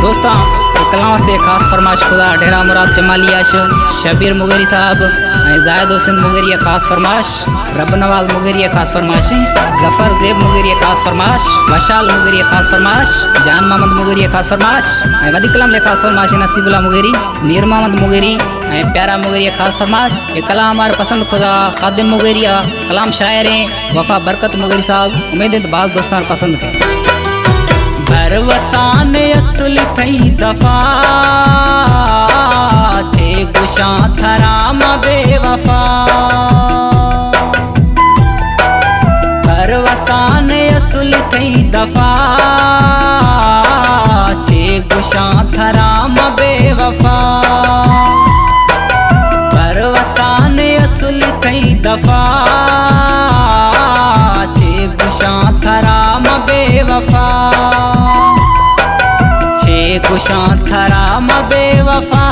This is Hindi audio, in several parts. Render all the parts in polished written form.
दोस्तों कलाम वास्ते खास फरमाश खुदा डेरा मुराद जमाली आश शबीर मुगेरी साहब जायद हुसैन मुगेरी खास फरमाश रब नवाज मुगेरी खास फरमाश जफर जेब मुगेरी खास फरमाश मशाल मुगेरी खास फरमाश जान मोहम्मद मुगेरी खास फरमाश मदी कलाम ले खास फरमाश नसीबुल्ला मुगेरी नीर मोहम्मद मुगेरी प्यारा मुगेरी खास फरमाश ये कलाम हमारे पसंद खुदा खादिम मुगेरी कलाम शायर वफा बरकत मुगेरी साहब उम्मीद है बाल दोस्तों पसंद के भरवसान असुल थई दफा थे गुशा थराम बेवफा भरवसान असुल थई दफा थे गुशा थराम बेवफा भरवसान असुल थई दफा थे गुशा थराम बेवफा गुशा थराम बेवफा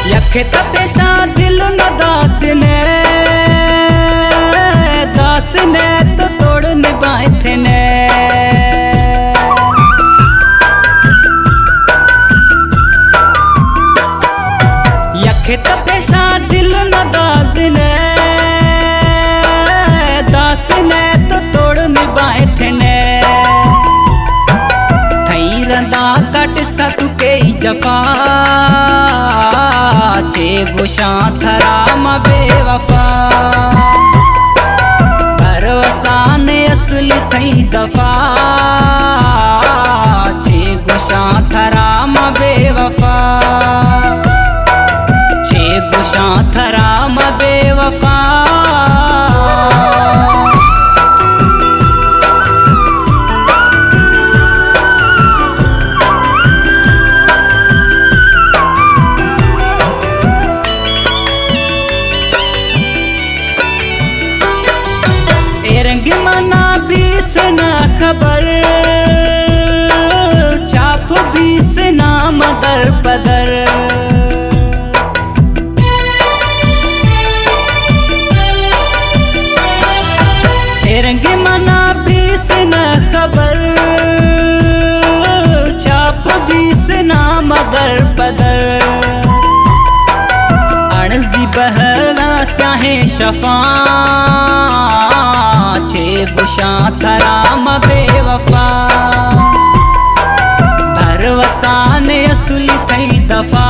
यखे तपेशा दिल न दास ने तो तोड़ निभाए थे ने खेत पेशा दिल न दास ने तो तोड़ निभाए थे ने थई रंदा कट सतु के जफा चे गुशा थराम बेवफा भरवसान असुल थई दफा चे गुशा थराम बेवफा गुशा थराम बेवफा एरंग मना बीस न खबर छाप बीस नाम दर पदर रंग मना बीस न खबर छाप बीस नाम दर पदर अणजी बहला साहे शफा छे गुशा थराम बेवफा भरवसान असुल थई दफा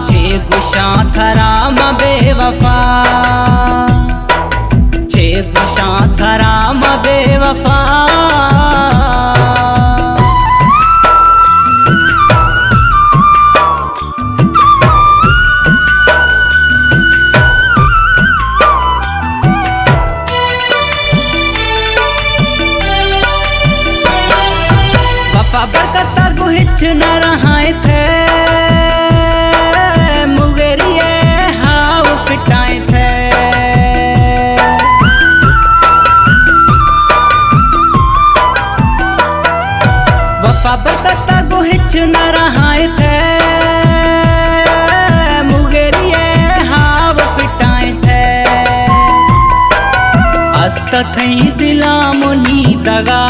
छे गुशा थराम बेवफा गुशा थराम बेवफा वफा बरकता गुहिच न रहाए थे मुगेरिए हाव फिटाए थे वफा बरकता गुहिच न रहाए थे मुगेरिए हाव फिटाए थे अस्त थई दिला मुनी दगा